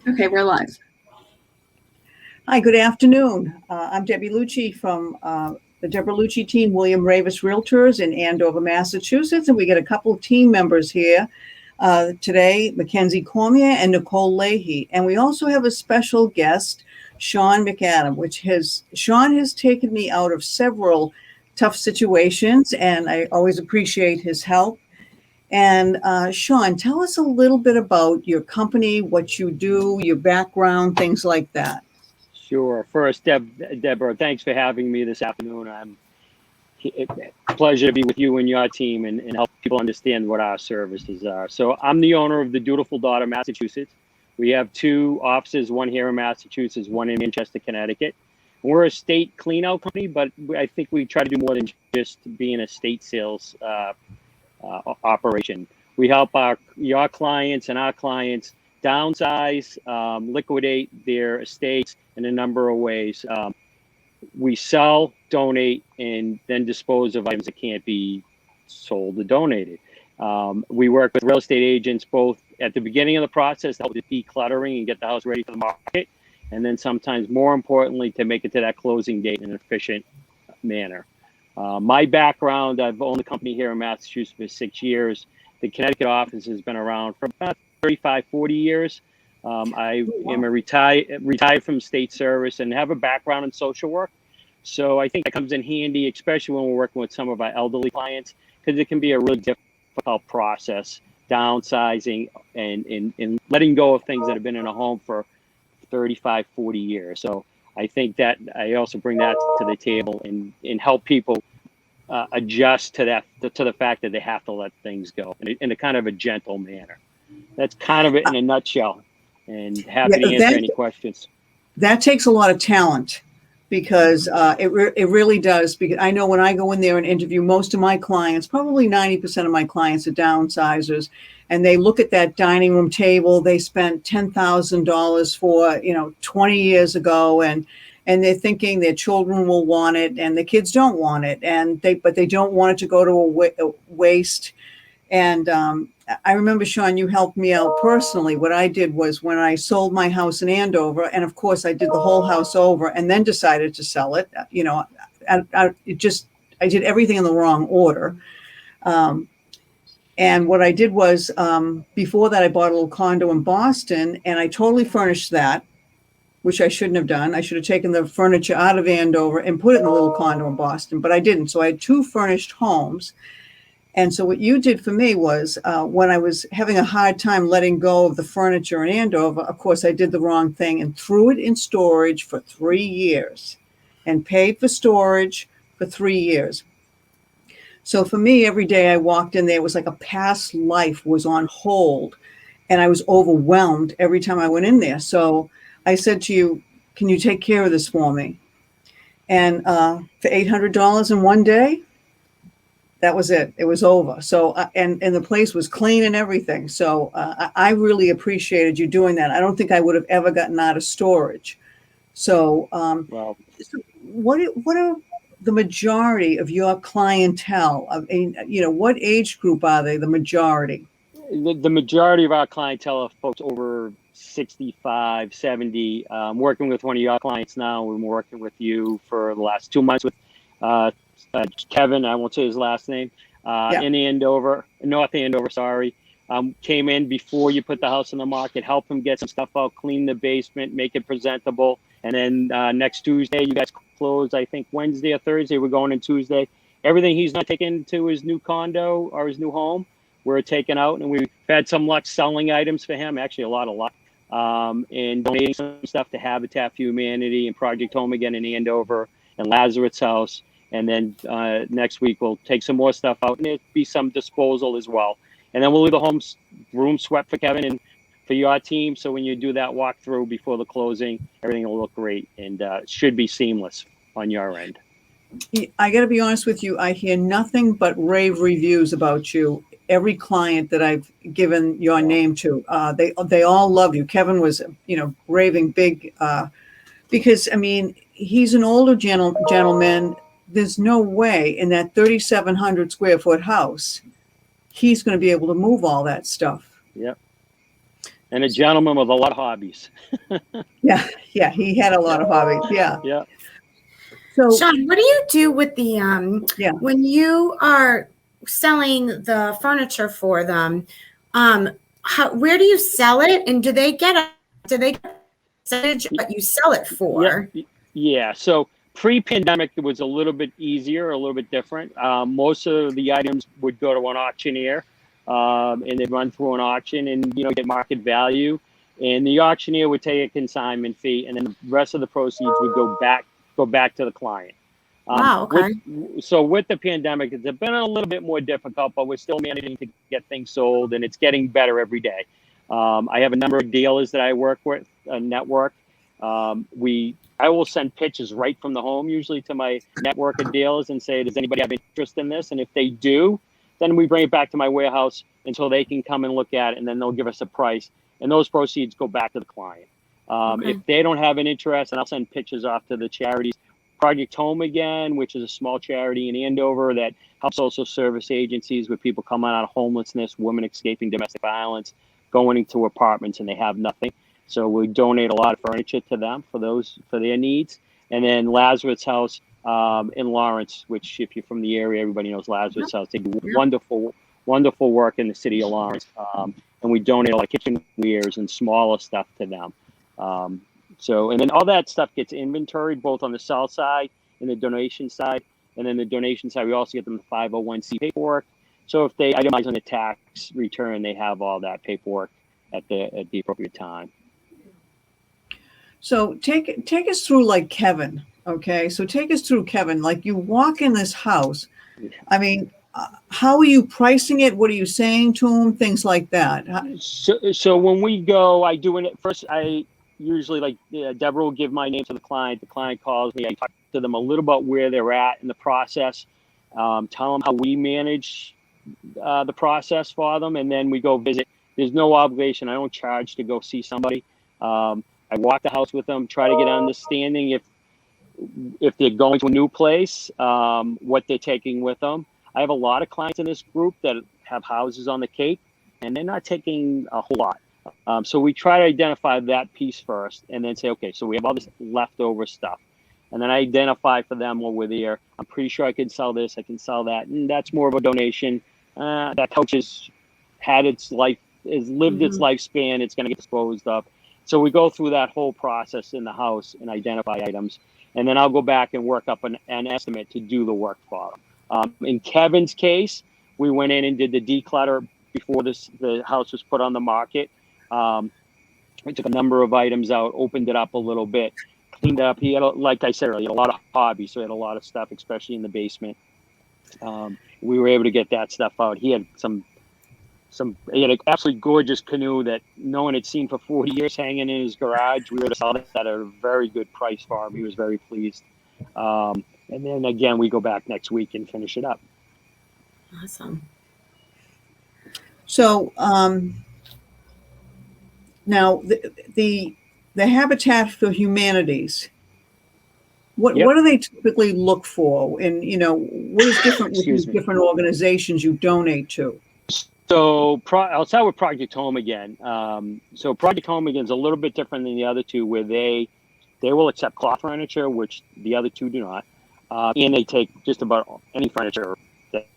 Okay, we're live. Hi, good afternoon. I'm Debbie Lucci from the Deborah Lucci team, William Ravis Realtors in Andover, Massachusetts. And we got a couple of team members here today, Mackenzie Cormier and Nicole Leahy. And we also have a special guest, Sean McAdam, Sean has taken me out of several tough situations, and I always appreciate his help. And Sean, tell us a little bit about your company, what you do, your background, things like that. Sure. First, Deborah, thanks for having me this afternoon. Pleasure to be with you and your team and help people understand what our services are. So I'm the owner of the Dutiful Daughter, Massachusetts. We have two offices, one here in Massachusetts, one in Manchester, Connecticut. We're a state clean-out company, but I think we try to do more than just being a state sales operation. We help your clients and our clients downsize, liquidate their estates in a number of ways. We sell, donate, and then dispose of items that can't be sold or donated. We work with real estate agents both at the beginning of the process to help with decluttering and get the house ready for the market, and then sometimes more importantly to make it to that closing date in an efficient manner. My background, I've owned the company here in Massachusetts for 6 years. The Connecticut office has been around for about 35, 40 years. I am a retired from state service and have a background in social work. So I think that comes in handy, especially when we're working with some of our elderly clients, because it can be a really difficult process, downsizing and letting go of things that have been in a home for 35, 40 years. So I think that I also bring that to the table and help people adjust to the fact that they have to let things go in a kind of a gentle manner. That's kind of it in a nutshell, and happy to answer any questions. That takes a lot of talent because it really does. Because I know when I go in there and interview most of my clients, probably 90% of my clients are downsizers, and they look at that dining room table they spent $10,000 for, 20 years ago, and they're thinking their children will want it and the kids don't want it, but they don't want it to go to a waste. And I remember, Sean, you helped me out personally. What I did was when I sold my house in Andover, and of course I did the whole house over and then decided to sell it. I did everything in the wrong order. And what I did was before that, I bought a little condo in Boston and I totally furnished that, which I shouldn't have done. I should have taken the furniture out of Andover and put it in the little condo in Boston, but I didn't. So I had two furnished homes. And so what you did for me was when I was having a hard time letting go of the furniture in Andover, of course, I did the wrong thing and threw it in storage for 3 years and paid for storage for 3 years. So for me, every day I walked in there, it was like a past life was on hold. And I was overwhelmed every time I went in there. So I said to you, can you take care of this for me? And for $800 in one day, that was it. It was over. So, and the place was clean and everything. So I really appreciated you doing that. I don't think I would have ever gotten out of storage. So, Well, what are the majority of your clientele? I mean, what age group are they? The majority. the majority of our clientele are folks over 65, 70. Working with one of your clients now. We've been working with you for the last 2 months with uh, Kevin. I won't say his last name. Yeah. In Andover, North Andover, sorry. Came in before you put the house on the market, help him get some stuff out, clean the basement, make it presentable. And then next Tuesday, you guys close, I think Wednesday or Thursday, we're going in Tuesday. Everything he's not taking to his new condo or his new home, we're taking out. And we've had some luck selling items for him, actually a lot of luck, and donating some stuff to Habitat for Humanity and Project Home Again in Andover and Lazarus House. And then next week, we'll take some more stuff out and there'll be some disposal as well. And then we'll leave the room swept for Kevin and for your team. So when you do that walkthrough before the closing, everything will look great and it should be seamless on your end. I got to be honest with you. I hear nothing but rave reviews about you. Every client that I've given your name to, they all love you. Kevin was, raving big because, I mean, he's an older gentleman. There's no way in that 3,700 square foot house he's going to be able to move all that stuff. Yep. And a gentleman with a lot of hobbies. Yeah, yeah, he had a lot of hobbies. Yeah. Yeah. So Sean, what do you do with the yeah. when you are selling the furniture for them? Where do you sell it, and do they get a percentage what you sell it for? Yeah. So pre-pandemic, it was a little bit easier, a little bit different. Most of the items would go to an auctioneer, and they'd run through an auction and, get market value. And the auctioneer would take a consignment fee, and then the rest of the proceeds would go back to the client. Wow. Okay. With the pandemic, it's been a little bit more difficult, but we're still managing to get things sold, and it's getting better every day. I have a number of dealers that I work with, a network. I will send pitches right from the home, usually to my network of dealers, and say, does anybody have interest in this? And if they do, then we bring it back to my warehouse until they can come and look at it, and then they'll give us a price, and those proceeds go back to the client. Okay. If they don't have an interest, then I'll send pitches off to the charities. Project Home Again, which is a small charity in Andover that helps social service agencies with people coming out of homelessness, women escaping domestic violence, going into apartments and they have nothing. So we donate a lot of furniture to them for their needs. And then Lazarus House in Lawrence, which if you're from the area, everybody knows Lazarus House. They do wonderful work in the city of Lawrence. And we donate a lot of kitchenwares and smaller stuff to them. And then all that stuff gets inventoried both on the sell side and the donation side. And then the donation side, we also get them the 501c paperwork. So if they itemize on the tax return, they have all that paperwork at the appropriate time. So take us through like Kevin. Okay. So take us through Kevin. Like you walk in this house. I mean, how are you pricing it? What are you saying to him? Things like that. So when we go, I do it first. I usually Deborah will give my name to the client. The client calls me. I talk to them a little about where they're at in the process. Tell them how we manage the process for them, and then we go visit. There's no obligation. I don't charge to go see somebody. I walk the house with them, try to get an understanding if they're going to a new place, what they're taking with them. I have a lot of clients in this group that have houses on the Cape, and they're not taking a whole lot. So we try to identify that piece first, and then say, okay, so we have all this leftover stuff. And then I identify for them while we're there. I'm pretty sure I can sell this, I can sell that, and that's more of a donation. That couch has had its life, has lived its lifespan, it's going to get disposed of. So we go through that whole process in the house and identify items. And then I'll go back and work up an estimate to do the work for them. In Kevin's case, we went in and did the declutter before the house was put on the market. We took a number of items out, opened it up a little bit, cleaned up. He had, like I said earlier, he had a lot of hobbies, so he had a lot of stuff, especially in the basement. We were able to get that stuff out. He had he had an absolutely gorgeous canoe that no one had seen for 40 years hanging in his garage. We were able to sell that at a very good price for him. He was very pleased. And then again, we go back next week and finish it up. Awesome. So now the Habitat for Humanities. What do they typically look for? And what is different with these different organizations you donate to? So I'll start with Project Home Again. So Project Home Again is a little bit different than the other two, where they will accept cloth furniture, which the other two do not, and they take just about any furniture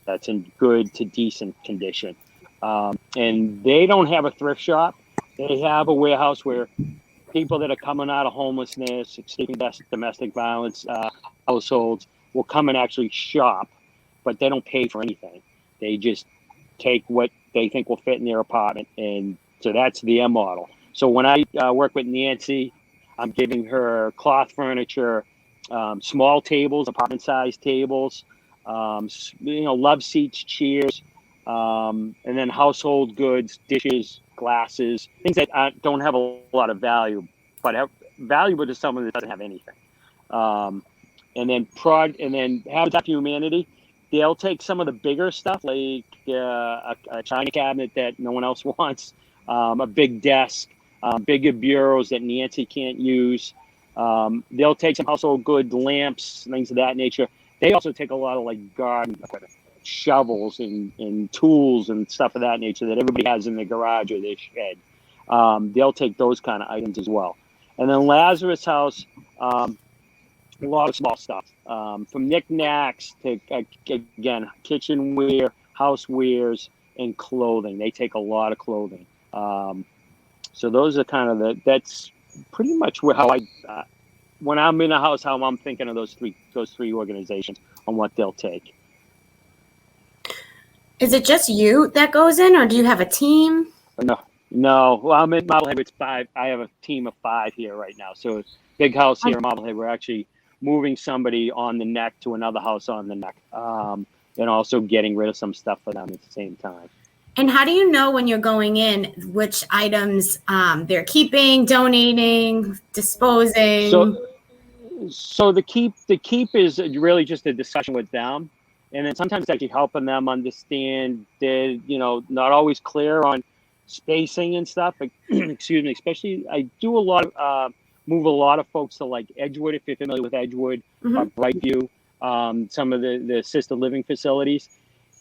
that's in good to decent condition. And they don't have a thrift shop. They have a warehouse where people that are coming out of homelessness, escaping domestic violence households will come and actually shop, but they don't pay for anything. They just take what they think will fit in their apartment. And so that's the M model. So when I work with Nancy, I'm giving her cloth furniture, small tables, apartment size tables, love seats, chairs, and then household goods, dishes, glasses, things that don't have a lot of value, but have valuable to someone that doesn't have anything. And then Habitat for Humanity, they'll take some of the bigger stuff, like a china cabinet that no one else wants, a big desk, bigger bureaus that Nancy can't use. They'll take some household goods, lamps, things of that nature. They also take a lot of garden equipment, shovels and tools and stuff of that nature that everybody has in their garage or their shed. they'll take those kind of items as well. And then Lazarus House, a lot of small stuff, from knickknacks to, again, kitchenware, housewares, and clothing. They take a lot of clothing. So those are kind of that's pretty much how when I'm in a house, how I'm thinking of those three organizations on what they'll take. Is it just you that goes in, or do you have a team? No. Well, I'm in Marblehead. It's 5. I have a team of 5 here right now. So big house here in Marblehead. We're actually moving somebody on the neck to another house on the neck, and also getting rid of some stuff for them at the same time. And how do you know when you're going in which items they're keeping, donating, disposing? So the keep is really just a discussion with them, and then sometimes actually helping them understand they're not always clear on spacing and stuff. But, excuse me. Especially, I do a lot of move a lot of folks to like Edgewood, if you're familiar with Edgewood, Brightview, some of the assisted living facilities.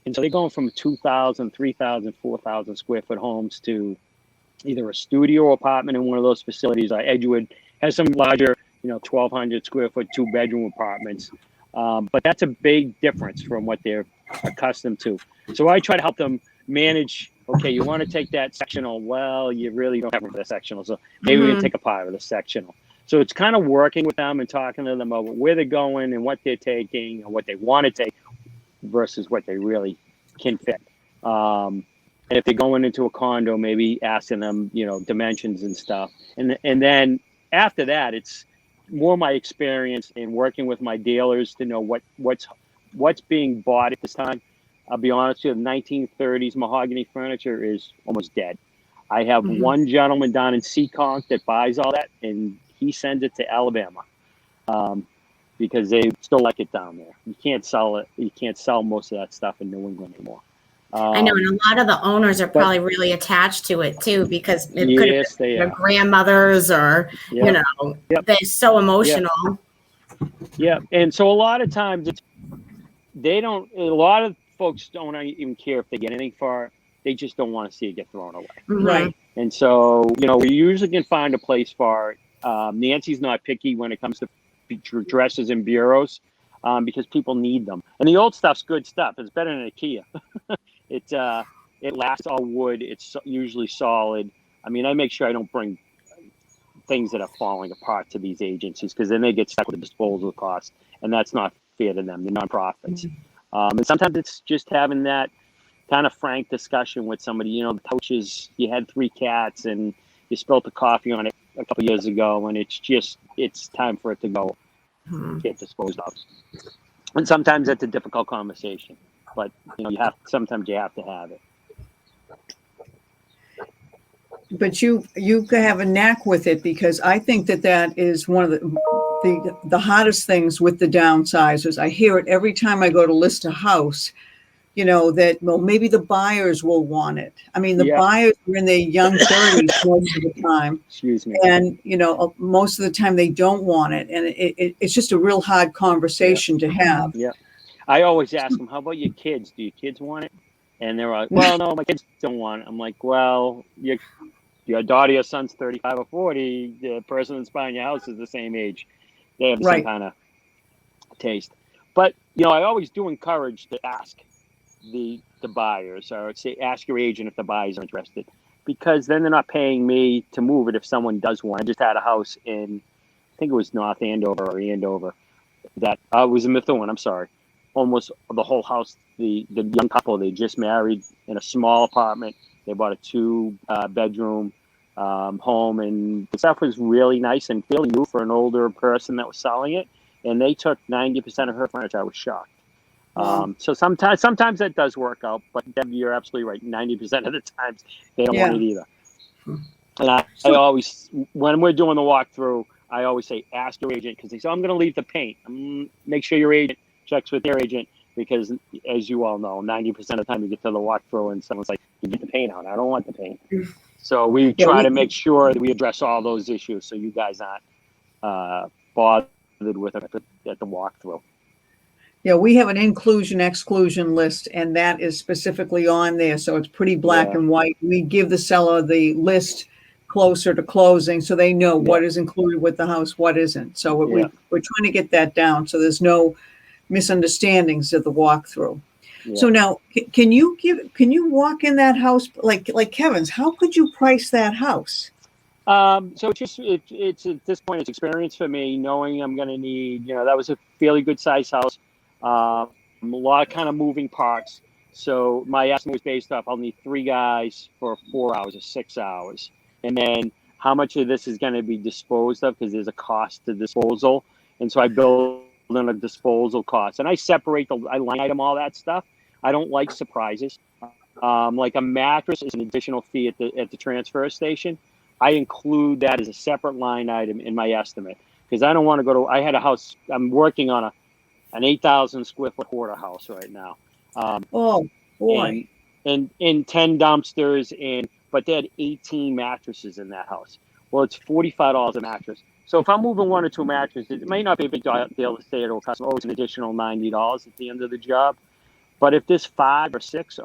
And so they're going from 2,000, 3,000, 4,000 square foot homes to either a studio apartment in one of those facilities. Edgewood has some larger, 1,200 square foot, 2-bedroom apartments. But that's a big difference from what they're accustomed to. So I try to help them manage, okay, you want to take that sectional. Well, you really don't have room for the sectional. So maybe we can take a part of the sectional. So it's kind of working with them and talking to them about where they're going and what they're taking and what they want to take versus what they really can fit. And if they're going into a condo, maybe asking them, dimensions and stuff. And then after that, it's more my experience in working with my dealers to know what's being bought at this time. I'll be honest with you, the 1930s mahogany furniture is almost dead. I have one gentleman down in Seekonk that buys all that, and he sends it to Alabama. Because they still like it down there. You can't sell it. You can't sell most of that stuff in New England anymore. I know, and a lot of the owners are probably really attached to it too, because it could have been their grandmothers or, they're so emotional. Yeah, and so a lot of times a lot of folks don't even care if they get anything for it. They just don't want to see it get thrown away. Right. And so, we usually can find a place for it. Nancy's not picky when it comes to dressers and bureaus, because people need them. And the old stuff's good stuff. It's better than IKEA. It lasts all wood. It's usually solid. I mean, I make sure I don't bring things that are falling apart to these agencies, because then they get stuck with the disposal costs, and that's not fair to them. They're nonprofits. And sometimes it's just having that kind of frank discussion with somebody. The couches, you had 3 cats and you spilled the coffee on it a couple of years ago, and it's time for it to go get disposed of. And sometimes it's a difficult conversation, but sometimes you have to have it. But you have a knack with it, because I think that is one of the hardest things with the downsizers. I hear it every time I go to list a house. That, well, maybe the buyers will want it. I mean, the buyers are in their young 30s most of the time. Excuse me. And, most of the time they don't want it. And it's just a real hard conversation to have. Yeah. I always ask them, how about your kids? Do your kids want it? And they're like, well, no, my kids don't want it. I'm like, well, your daughter, your son's 35 or 40. The person that's buying your house is the same age. They have the same kind of taste. But, I always do encourage to ask the buyers, or say ask your agent if the buyers are interested, because then they're not paying me to move it if someone does want. I just had a house in, I think it was North Andover or Andover, that was in Methuen, I'm sorry. Almost the whole house, the young couple, they just married in a small apartment. They bought a 2-bedroom home, and the stuff was really nice and fairly new for an older person that was selling it, and they took 90% of her furniture. I was shocked. So sometimes that does work out, but Deb, you're absolutely right. 90% of the times they don't want it either. And I always, when we're doing the walkthrough, I always say, ask your agent, because they say, I'm going to leave the paint. Make sure your agent checks with their agent, because as you all know, 90% of the time you get to the walkthrough and someone's like, you get the paint out. I don't want the paint. So we try to make sure that we address all those issues, so you guys aren't bothered with it at the walkthrough. Yeah, we have an inclusion exclusion list, and that is specifically on there. So it's pretty black and white. We give the seller the list closer to closing, so they know what is included with the house, what isn't. So we're trying to get that down, so there's no misunderstandings of the walkthrough. Yeah. So now, can you walk in that house like Kevin's? How could you price that house? So it's at this point, it's experience for me, knowing I'm going to need, that was a fairly good size house, a lot of kind of moving parts. So my estimate was based off, I'll need 3 guys for 4 hours or 6 hours. And then how much of this is going to be disposed of, because there's a cost to disposal. And so I build in a disposal cost, and I I line item all that stuff. I don't like surprises. Like a mattress is an additional fee at the transfer station. I include that as a separate line item in my estimate, because I don't want to go to, I had a house, I'm working on an 8,000 square foot hoarder house right now. Oh boy. And 10 dumpsters, but they had 18 mattresses in that house. Well, it's $45 a mattress. So if I'm moving 1 or 2 mattresses, it may not be a big deal to say to a customer, oh, it's an additional $90 at the end of the job. But if there's 5 or 6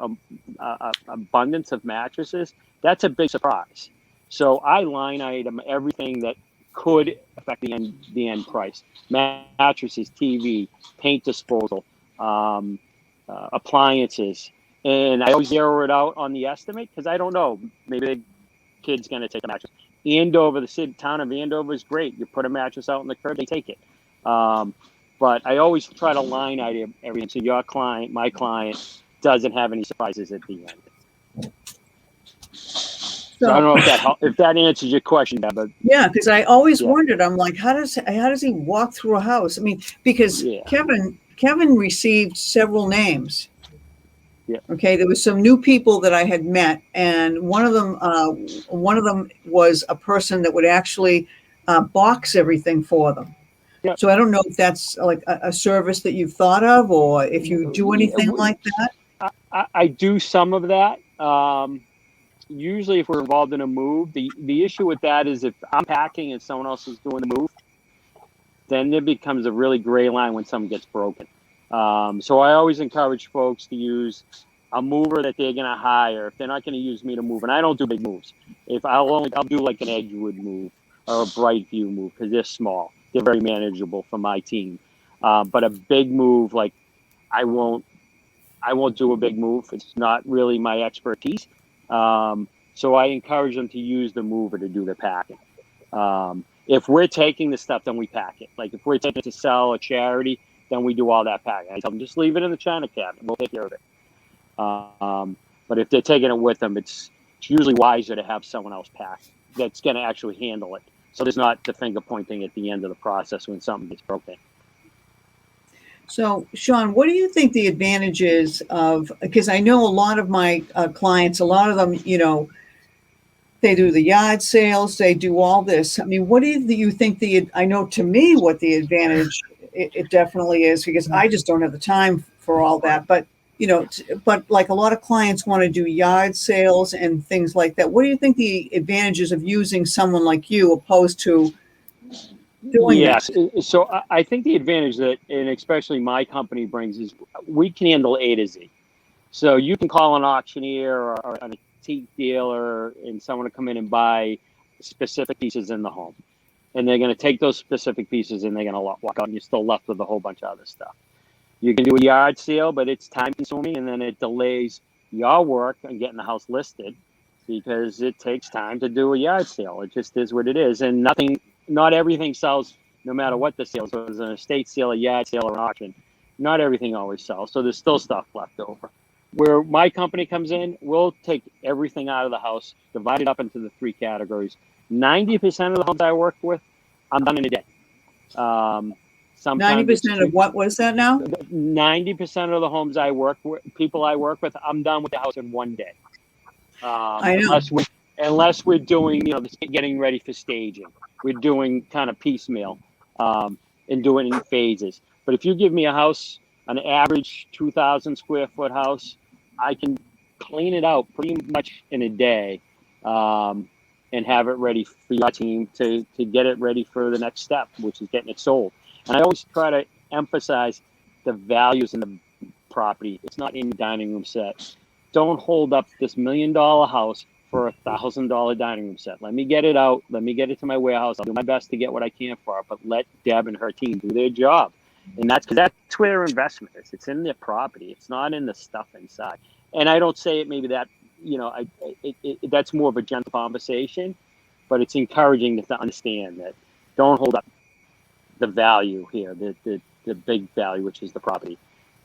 abundance of mattresses, that's a big surprise. So I line item everything that could affect the end price: mattresses, TV, paint disposal, appliances, and I always zero it out on the estimate, because I don't know, maybe the kid's going to take a mattress. Andover, the town of Andover is great. You put a mattress out on the curb, they take it. But I always try to line item everything, so your client, my client, doesn't have any surprises at the end. So I don't know if that answers your question, Deb, but yeah, because I always wondered, I'm like, how does he walk through a house? I mean, because Kevin received several names. Yeah. Okay, there was some new people that I had met, and one of them was a person that would actually box everything for them. Yeah. So I don't know if that's like a service that you've thought of, or if you do anything like that. I do some of that. Usually if we're involved in a move, the issue with that is if I'm packing and someone else is doing the move, then there becomes a really gray line when something gets broken. So I always encourage folks to use a mover that they're going to hire if they're not going to use me to move. And I don't do big moves. If I'll do like an Edgewood move or a Brightview move, because they're small. They're very manageable for my team. But a big move, like I won't do a big move. It's not really my expertise. So I encourage them to use the mover to do the packing. If we're taking the stuff, then we pack it. Like if we're taking it to sell a charity, then we do all that packing. I tell them, just leave it in the china cabinet. We'll take care of it. But if they're taking it with them, it's usually wiser to have someone else pack that's going to actually handle it. So there's not the finger pointing at the end of the process when something gets broken. So, Sean, what do you think the advantage is of, because I know a lot of my clients, a lot of them, they do the yard sales, they do all this. I mean, what do you think I know to me what the advantage it definitely is, because I just don't have the time for all that. But, but like a lot of clients want to do yard sales and things like that. What do you think the advantages of using someone like you opposed to doing that? Yes. So I think the advantage that, and especially my company brings, is we can handle A to Z. So you can call an auctioneer or an antique dealer and someone to come in and buy specific pieces in the home. And they're going to take those specific pieces and they're going to walk out, and you're still left with a whole bunch of other stuff. You can do a yard sale, but it's time consuming, and then it delays your work on getting the house listed, because it takes time to do a yard sale. It just is what it is. And not everything sells, no matter what the sale is. Whether it's an estate sale, a yard sale, or an auction, not everything always sells. So there's still stuff left over. Where my company comes in, we'll take everything out of the house, divide it up into the 3 categories. 90% of the homes I work with, I'm done in a day. 90% of what was that now? 90% of the homes people I work with, I'm done with the house in one day. I know. Unless we're doing, getting ready for staging. We're doing kind of piecemeal and doing it in phases. But if you give me a house, an average 2,000 square foot house, I can clean it out pretty much in a day and have it ready for your team to get it ready for the next step, which is getting it sold. And I always try to emphasize the values in the property. It's not in the dining room set. Don't hold up this $1 million house for $1,000 dining room set. Let me get it out. Let me get it to my warehouse. I'll do my best to get what I can for it, but let Deb and her team do their job. And that's because that's where their investment is. It's in their property. It's not in the stuff inside. And I don't say it maybe that, that's more of a gentle conversation, but it's encouraging to understand that don't hold up the value here, the big value, which is the property,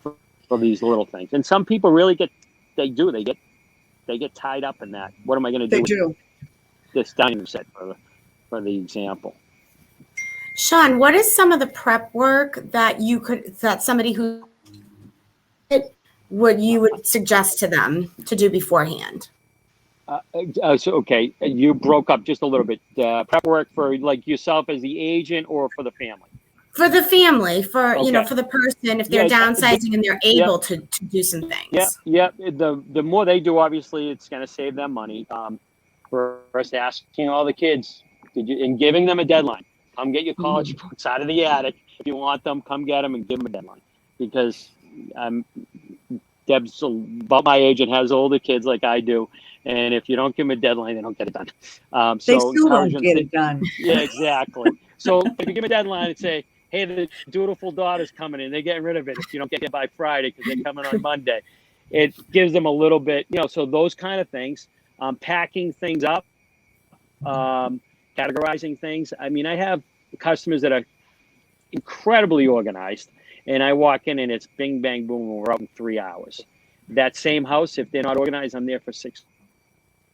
for these little things. And some people really get tied up in that. What am I going to do with this dining room set for the example? Sean, what is some of the prep work that somebody who would suggest to them to do beforehand? Okay, you broke up just a little bit. Prep work for like yourself as the agent or for the family? For the family, for Okay. For the person, if they're downsizing and they're able to do some things. Yeah. The more they do, obviously, it's going to save them money. First, asking all the kids, and giving them a deadline. Come get your college books out of the attic. If you want them, come get them and give them a deadline. Because Deb's about my age and has older kids like I do. And if you don't give them a deadline, they don't get it done. They still don't get it done. Yeah, exactly. So if you give them a deadline and say, hey, the Dutiful Daughter's coming in, they're getting rid of it if you don't get it by Friday because they're coming on Monday. It gives them a little bit, so those kind of things. Packing things up, categorizing things. I mean, I have customers that are incredibly organized, and I walk in and it's bing, bang, boom, and we're out in 3 hours. That same house, if they're not organized, I'm there for 6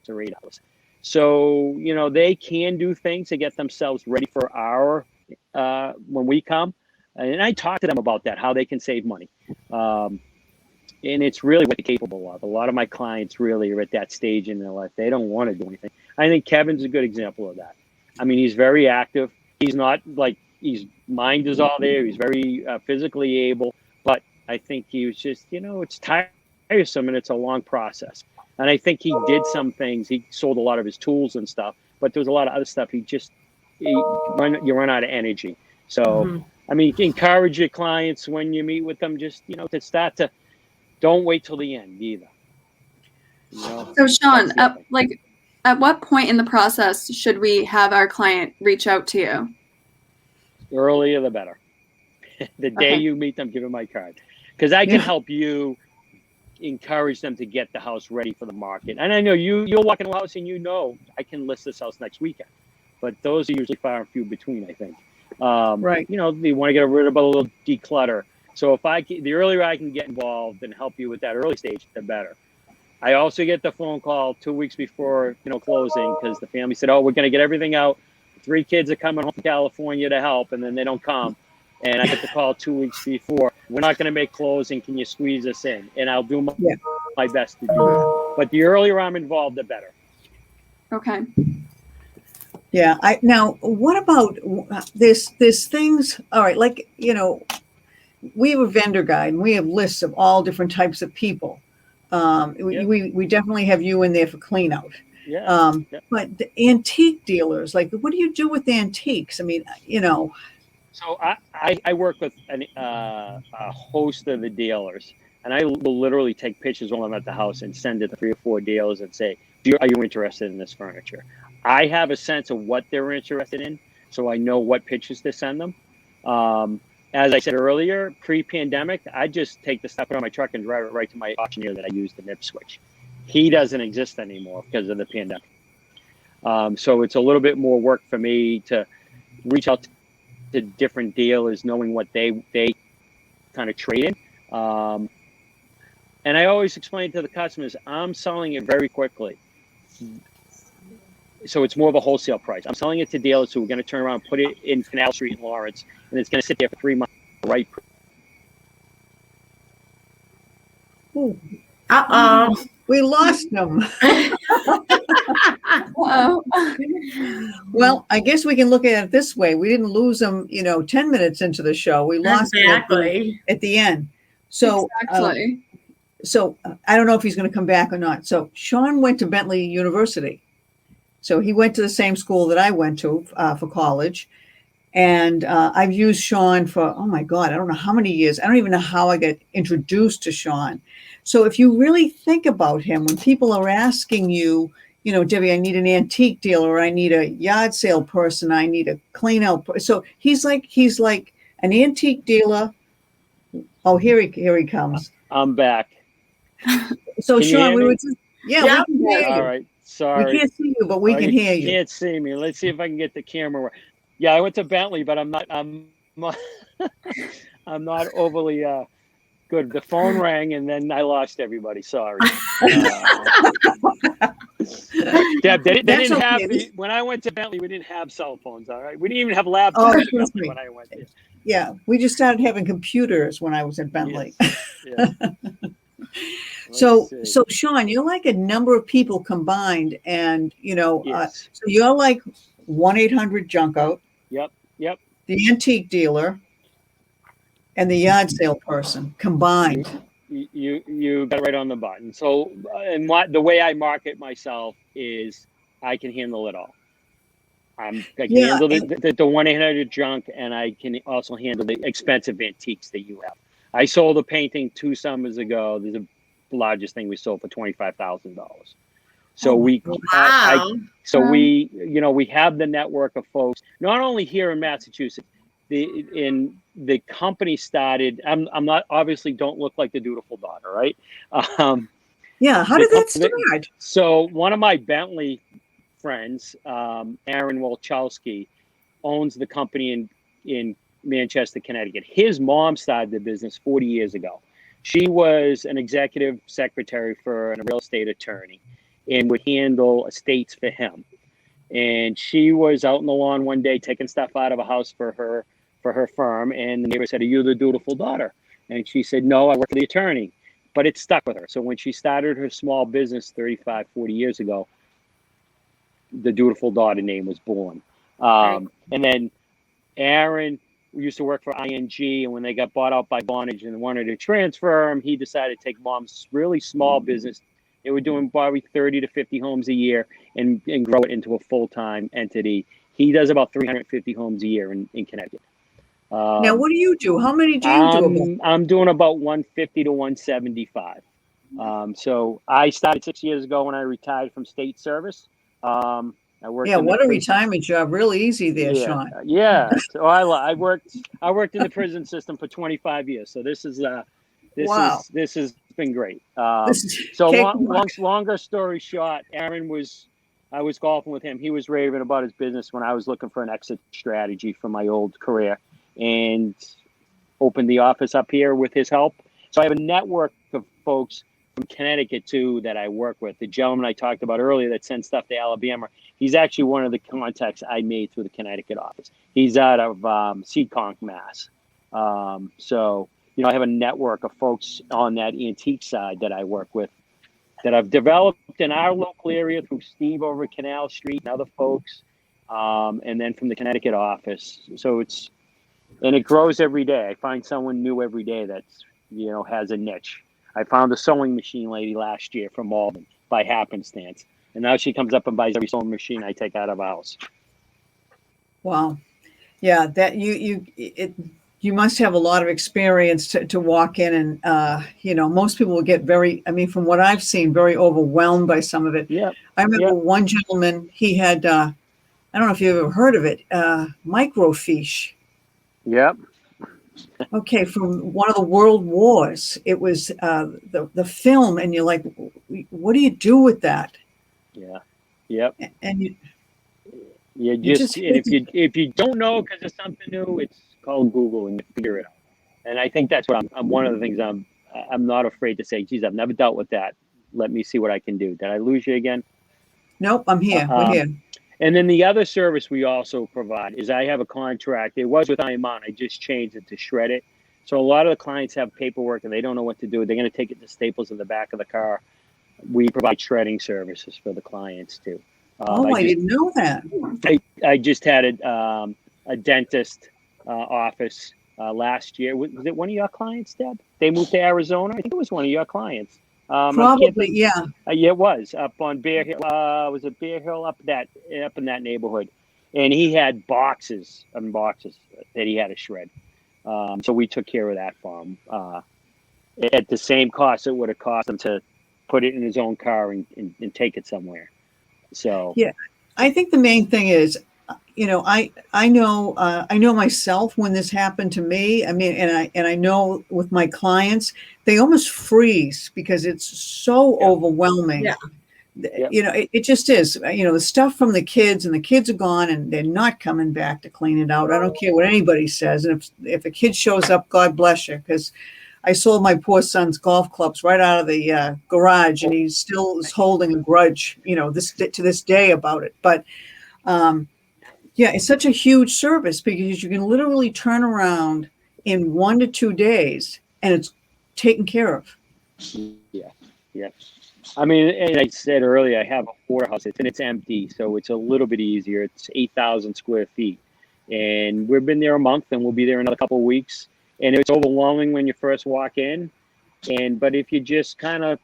or 8 hours. So, they can do things to get themselves ready for when we come. And I talk to them about that, how they can save money. And it's really what they're capable of. A lot of my clients really are at that stage in their life. They don't want to do anything. I think Kevin's a good example of that. I mean, he's very active. He's not like his mind is all there. He's very physically able. But I think he was just, it's tiresome and it's a long process. And I think he did some things. He sold a lot of his tools and stuff. But there was a lot of other stuff. You run out of energy. So, I mean, encourage your clients when you meet with them, just, to start to, don't wait till the end either. So Sean, at what point in the process should we have our client reach out to you? Earlier the better. The day you meet them, give them my card. Because I can help you encourage them to get the house ready for the market. And I know you'll walk in the house and I can list this house next weekend. But those are usually far and few between, I think. Right. They want to get rid of a little declutter. So the earlier I can get involved and help you with that early stage, the better. I also get the phone call 2 weeks before, closing, because the family said, oh, we're going to get everything out. 3 kids are coming home from California to help, and then they don't come. And I get the call 2 weeks before. We're not going to make closing. Can you squeeze us in? And I'll do my best to do it. But the earlier I'm involved, the better. Okay. Yeah. Now, what about this things? All right. Like, we have a vendor guide and we have lists of all different types of people. We definitely have you in there for clean out. Yeah. But the antique dealers, like, what do you do with antiques? I mean, So I work with a host of the dealers, and I will literally take pictures while I'm at the house and send it to 3 or 4 dealers and say, are you interested in this furniture? I have a sense of what they're interested in, so I know what pictures to send them. As I said earlier, pre-pandemic, I just take the stuff on my truck and drive it right to my auctioneer that I used in Ipswich. He doesn't exist anymore because of the pandemic. So it's a little bit more work for me to reach out to different dealers, knowing what they kind of trade in. And I always explain to the customers, I'm selling it very quickly. So it's more of a wholesale price. I'm selling it to dealers who are going to turn around and put it in Canal Street in Lawrence, and it's going to sit there for 3 months. Right. Ooh. Uh-oh. We lost them. Well, I guess we can look at it this way. We didn't lose them, 10 minutes into the show. We lost them at the end. So, Exactly. I don't know if he's going to come back or not. So Sean went to Bentley University. So he went to the same school that I went to for college. And I've used Sean for, oh my God, I don't know how many years. I don't even know how I got introduced to Sean. So if you really think about him, when people are asking you, Debbie, I need an antique dealer, or I need a yard sale person, I need a clean out. So he's like an antique dealer. Oh, here he comes. I'm back. So Can you Sean, hear we me? were just, yeah, Yeah. we can hear All you. right. We Sorry. can't see you, but we can you hear you. can't see me. Let's see if I can get the camera. Yeah, I went to Bentley, but I'm not, I'm not overly good. The phone rang and then I lost everybody. Sorry. Deb, they That's didn't have okay. when I went to Bentley, we didn't have cell phones. All right. We didn't even have Oh, laptops at trust Bentley me. when I went there. Yeah, we just started having computers when I was at Bentley. Yes. So, Let's see. Sean, you're like a number of people combined, and Yes. so you're like 1-800-JUNK OUT, Yep. the antique dealer, and the yard sale person combined. You got it right on the button. So, and the way I market myself is I can handle it all. I can Yeah, handle the 1-800-JUNK, and I can also handle the expensive antiques that you have. I sold a painting 2 summers ago. This is the largest thing we sold for $25,000. So we have the network of folks, not only here in Massachusetts. The company started. I'm not, obviously don't look like the Dutiful Daughter, right? Yeah, how did that start? So one of my Bentley friends, Aaron Walchowski, owns the company in Manchester, Connecticut. His mom started the business 40 years ago. She was an executive secretary for a real estate attorney and would handle estates for him. And she was out in the lawn one day taking stuff out of a house for her firm, and the neighbor said, "Are you the Dutiful Daughter?" And she said, "No, I work for the attorney." But it stuck with her. So when she started her small business 35, 40 years ago, the Dutiful Daughter name was born. And then Aaron used to work for ING, and when they got bought out by Vonage and wanted to transfer him, he decided to take mom's really small business. They were doing probably 30 to 50 homes a year and grow it into a full-time entity. He does about 350 homes a year in Connecticut. Now, what do you do? How many do you do? I'm doing about 150 to 175. So I started 6 years ago when I retired from state service. I worked. Yeah, what a retirement job! Really easy there, Sean. Yeah. So I worked in the prison system for 25 years. So this has been great. So longer story short, I was golfing with him. He was raving about his business when I was looking for an exit strategy from my old career, and opened the office up here with his help. So I have a network of folks from Connecticut too that I work with. The gentleman I talked about earlier that sends stuff to Alabama, he's actually one of the contacts I made through the Connecticut office. He's out of Seekonk, Mass. So I have a network of folks on that antique side that I work with that I've developed in our local area through Steve over at Canal Street and other folks, and then from the Connecticut office. So it grows every day. I find someone new every day that's has a niche. I found a sewing machine lady last year from Malden by happenstance, and now she comes up and buys every sewing machine I take out of a house. Wow, yeah, that you must have a lot of experience to walk in and most people will get from what I've seen, very overwhelmed by some of it. Yeah, I remember one gentleman, he had I don't know if you've ever heard of it, microfiche. Yep. Okay, from one of the world wars. It was the film, and you're like, what do you do with that? Yeah. Yep. And if you don't know because it's something new, it's called Google and you figure it out. And I think that's what I'm one of the things I'm not afraid to say, geez, I've never dealt with that. Let me see what I can do. Did I lose you again? Nope, I'm here. We're here. And then the other service we also provide is I have a contract. It was with Iamont. I just changed it to shred it. So a lot of the clients have paperwork and they don't know what to do. They're going to take it to Staples in the back of the car. We provide shredding services for the clients too. I didn't know that. I just had a dentist office last year. Was it one of your clients, Deb? They moved to Arizona. I think it was one of your clients. Probably, yeah. Yeah, it was up on Bear Hill. Was it Bear Hill up in that neighborhood? And he had boxes and boxes that he had to shred. So we took care of that for him at the same cost it would have cost him to put it in his own car and take it somewhere. So Yeah. I think the main thing is, I know myself when this happened to me. I mean, and I know with my clients, they almost freeze because it's so Yeah. overwhelming. Yeah. Yep. It just is. The stuff from the kids, and the kids are gone, and they're not coming back to clean it out. I don't care what anybody says. And if a kid shows up, God bless you, because I sold my poor son's golf clubs right out of the garage, and he still is holding a grudge, to this day about it. But yeah, it's such a huge service because you can literally turn around in 1 to 2 days, and it's taken care of. yeah, yeah. I mean, and I said earlier, I have a warehouse, and it's empty, so it's a little bit easier. It's 8,000 square feet, and we've been there a month, and we'll be there another couple of weeks. And it's overwhelming when you first walk in, but if you just kind of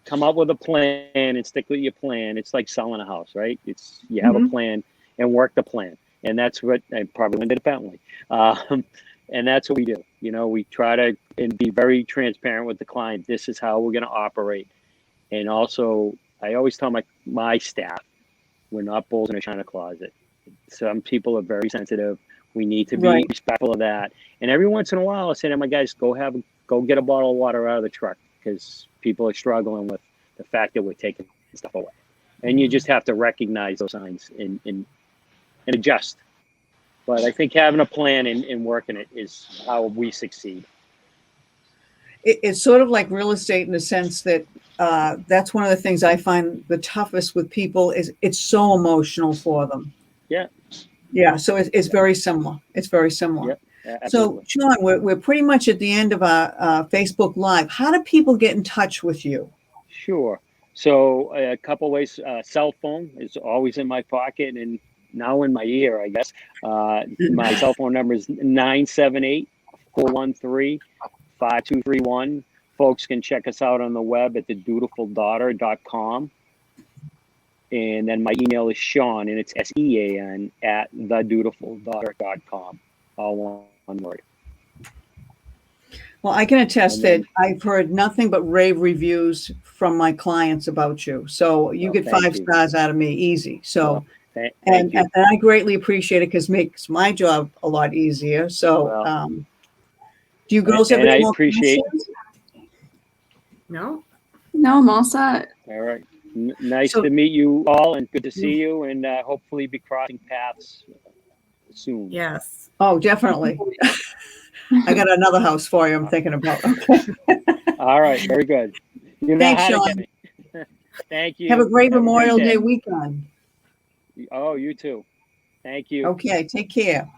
come up with a plan and stick with your plan, it's like selling a house, right? It's you have a plan and work the plan, and that's what I probably did at Bentley. And that's what we do. We try to and be very transparent with the client. This is how we're going to operate. And also, I always tell my staff, we're not bulls in a china closet. Some people are very sensitive. We need to be respectful of that. And every once in a while, I say to my guys, go get a bottle of water out of the truck, because people are struggling with the fact that we're taking stuff away. And you just have to recognize those signs and adjust. But I think having a plan and working it is how we succeed. It's sort of like real estate in the sense that that's one of the things I find the toughest with people is it's so emotional for them. Yeah. Yeah. So it's very similar. It's very similar. Yep, so, Sean, we're pretty much at the end of our Facebook Live. How do people get in touch with you? Sure. So a couple ways. Cell phone is always in my pocket and now in my ear, I guess. My cell phone number is 978-413-5231. Folks can check us out on the web at thedutifulDaughter.com. And then my email is Sean, and it's SEAN at thedutifulDaughter.com. All one word. Well, I can attest that I've heard nothing but rave reviews from my clients about you. So you get 5 stars out of me easy. So, thank you. And I greatly appreciate it because it makes my job a lot easier. So, do you girls have any more questions? No. No, I'm all set. All right. Nice to meet you all, and good to see you, and hopefully be crossing paths soon. Yes. Oh, definitely. I got another house for you I'm thinking about. Okay. All right. Very good. Thanks, Sean. Thank you. Have a great Memorial Day weekend. Oh, you too. Thank you. Okay. Take care.